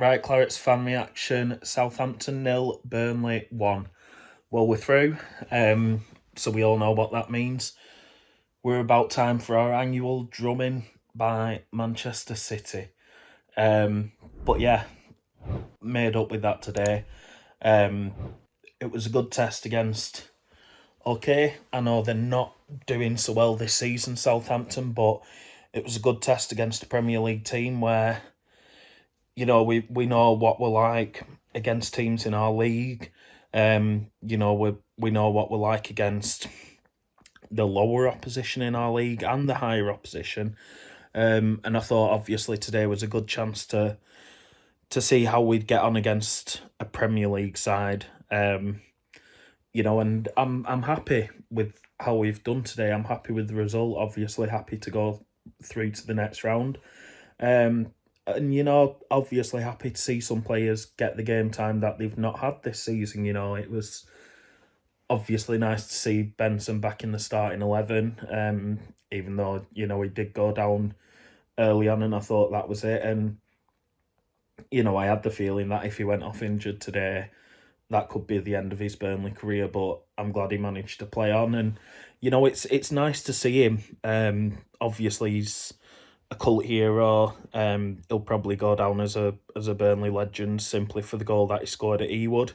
Right, Clarets fan reaction. Southampton 0, Burnley 1. Well, we're through, so we all know what that means. We're about time for our annual drumming by Manchester City. But yeah, made up with that today. Um, it was a good test against. Okay, I know they're not doing so well this season, Southampton, but it was a good test against a Premier League team where we know what we're like against teams in our league. We know what we're like against the lower opposition in our league and the higher opposition. And I thought obviously today was a good chance to see how we'd get on against a Premier League side. And I'm happy with how we've done today. I'm happy with the result. Obviously happy to go through to the next round. And obviously happy to see some players get the game time that they've not had this season. It was obviously nice to see Benson back in the starting 11, even though, he did go down early on and I thought that was it. And, I had the feeling that if he went off injured today, that could be the end of his Burnley career, but I'm glad he managed to play on. And, it's nice to see him. Obviously, he's a cult hero. He'll probably go down as a Burnley legend simply for the goal that he scored at Ewood.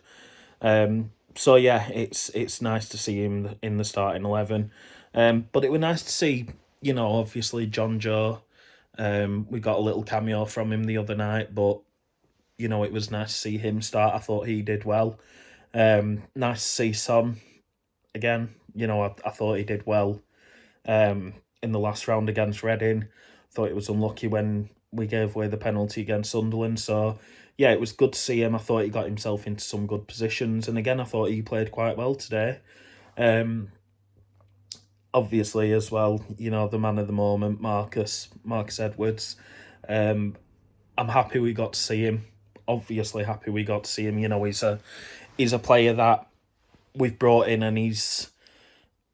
So yeah, it's nice to see him in the starting 11. But it was nice to see, obviously John Joe. We got a little cameo from him the other night, but it was nice to see him start. I thought he did well. Nice to see Son again. I thought he did well. In the last round against Reading. Thought it was unlucky when we gave away the penalty against Sunderland. So, yeah, it was good to see him. I thought he got himself into some good positions. And again, I thought he played quite well today. Obviously, as well, the man of the moment, Marcus Edwards. I'm happy we got to see him. Obviously happy we got to see him. He's a player that we've brought in and he's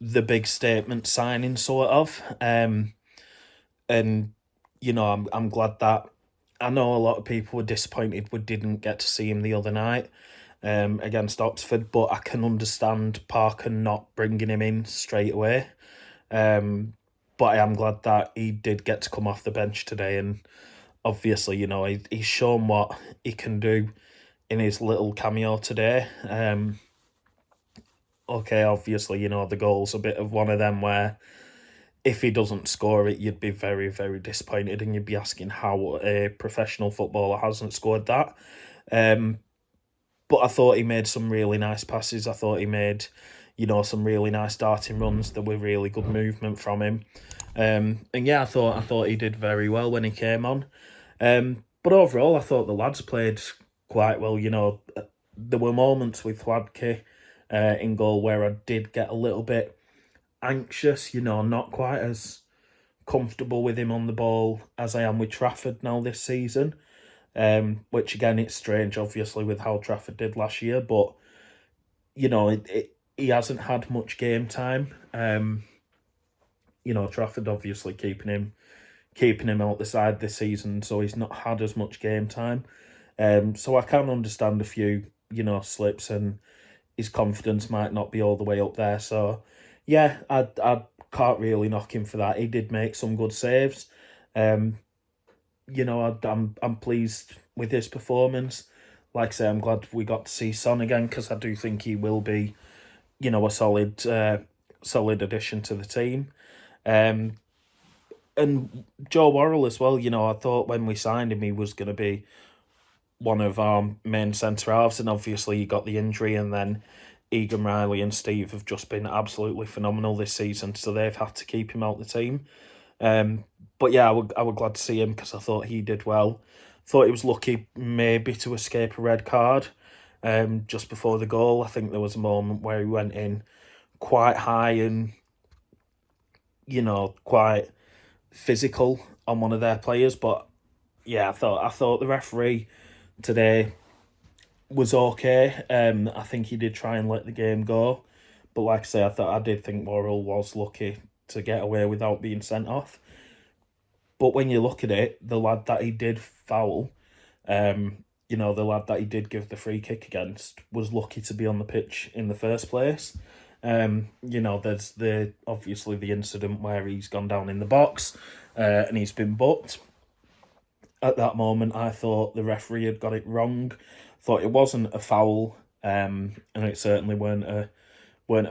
the big statement signing sort of. And I'm glad that I know a lot of people were disappointed we didn't get to see him the other night against Oxford, but I can understand Parker not bringing him in straight away. But I am glad that he did get to come off the bench today, and obviously, he's shown what he can do in his little cameo today. Okay, obviously, the goal's a bit of one of them where if he doesn't score it, you'd be very, very disappointed and you'd be asking how a professional footballer hasn't scored that. But I thought he made some really nice passes. I thought he made, some really nice starting runs. There were really good movement from him. And yeah, I thought he did very well when he came on. But overall, I thought the lads played quite well. There were moments with Hladky in goal where I did get a little bit anxious, not quite as comfortable with him on the ball as I am with Trafford now this season. Which again, it's strange, obviously, with how Trafford did last year, but he hasn't had much game time. Trafford obviously keeping him out the side this season, so he's not had as much game time. So I can understand a few, slips, and his confidence might not be all the way up there. So yeah, I can't really knock him for that. He did make some good saves. I'm pleased with his performance. Like I say, I'm glad we got to see Son again because I do think he will be, a solid addition to the team. And Joe Worrell as well. I thought when we signed him, he was going to be one of our main centre halves, and obviously he got the injury, and then Egan Riley and Steve have just been absolutely phenomenal this season, so they've had to keep him out the team. But yeah, I was glad to see him because I thought he did well. Thought he was lucky maybe to escape a red card just before the goal. I think there was a moment where he went in quite high and, quite physical on one of their players. But yeah, I thought the referee today was okay. I think he did try and let the game go, but like I say, I did think Worrell was lucky to get away without being sent off. But when you look at it, the lad that he did foul, the lad that he did give the free kick against was lucky to be on the pitch in the first place. There's obviously the incident where he's gone down in the box and he's been booked. At that moment, I thought the referee had got it wrong. Thought it wasn't a foul, and it certainly weren't a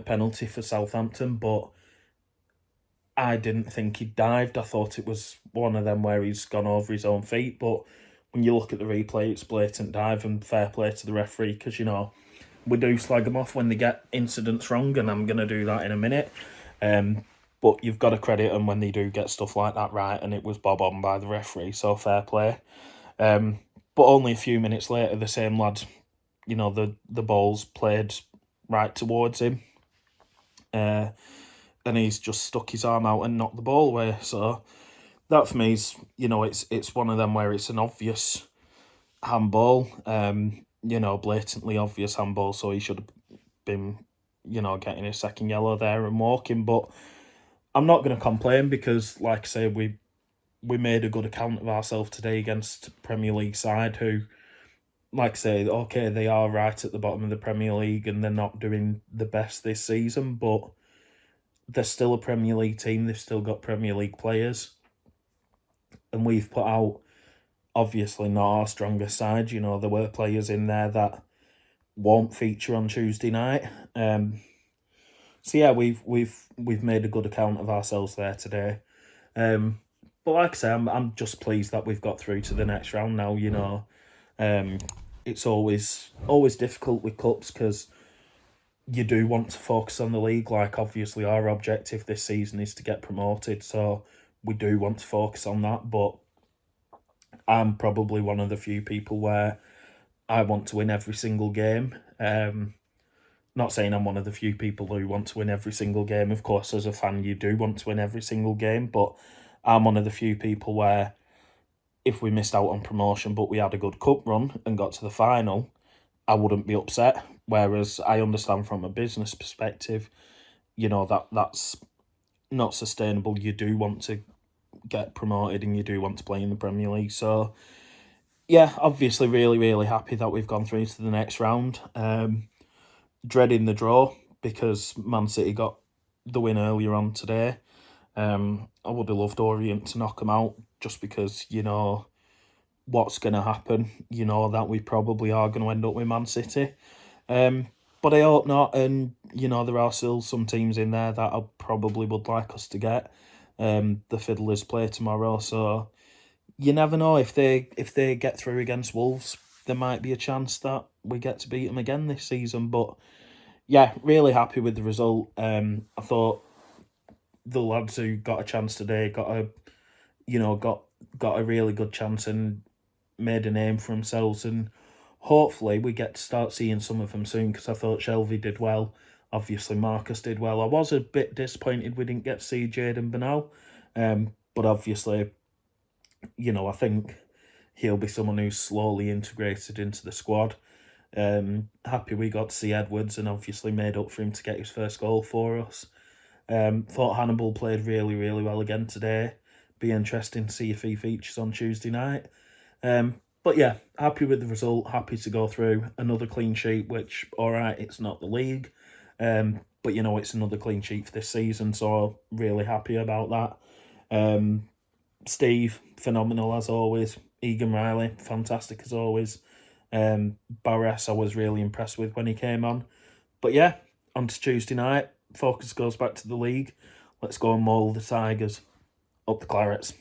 penalty for Southampton. But I didn't think he dived. I thought it was one of them where he's gone over his own feet. But when you look at the replay, it's blatant dive, and fair play to the referee, because we do slag them off when they get incidents wrong, and I'm going to do that in a minute. But you've got to credit them when they do get stuff like that right, and it was bob on by the referee, so fair play. But only a few minutes later, the same lad, the ball's played right towards him, and he's just stuck his arm out and knocked the ball away. So that for me is, it's one of them where it's an obvious handball, blatantly obvious handball, so he should have been, getting his second yellow there and walking. But I'm not going to complain, because, like I say, we made a good account of ourselves today against Premier League side who, like I say, okay, they are right at the bottom of the Premier League and they're not doing the best this season, but they're still a Premier League team. They've still got Premier League players. And we've put out, obviously, not our strongest side. There were players in there that won't feature on Tuesday night. So yeah, we've made a good account of ourselves there today. But like I say, I'm just pleased that we've got through to the next round now. It's always difficult with cups, because you do want to focus on the league. Like, obviously, our objective this season is to get promoted, so we do want to focus on that. But I'm probably one of the few people where I want to win every single game. Not saying I'm one of the few people who want to win every single game. Of course, as a fan, you do want to win every single game, but I'm one of the few people where if we missed out on promotion but we had a good cup run and got to the final, I wouldn't be upset. Whereas I understand from a business perspective, that's not sustainable. You do want to get promoted and you do want to play in the Premier League. So, yeah, obviously really, really happy that we've gone through to the next round. Dreading the draw, because Man City got the win earlier on today. I would have loved Orient to knock them out, just because what's going to happen. That we probably are going to end up with Man City. But I hope not. And, there are still some teams in there that I probably would like us to get. The Fiddlers play tomorrow, so you never know. If they get through against Wolves, there might be a chance that we get to beat them again this season. But yeah, really happy with the result. I thought the lads who got a chance today got a really good chance and made a name for themselves, and hopefully we get to start seeing some of them soon, because I thought Shelvey did well. Obviously, Marcus did well. I was a bit disappointed we didn't get to see Jadon Bernal, but obviously, I think he'll be someone who's slowly integrated into the squad. Happy we got to see Edwards, and obviously made up for him to get his first goal for us. Thought Hannibal played really, really well again today. Be interesting to see if he features on Tuesday night. But yeah, happy with the result. Happy to go through another clean sheet, which, all right, it's not the league. But it's another clean sheet for this season, so really happy about that. Steve, phenomenal as always. Egan Riley, fantastic as always. Barres, I was really impressed with when he came on. But yeah, on to Tuesday night. Focus goes back to the league. Let's go and maul the Tigers. Up the Clarets.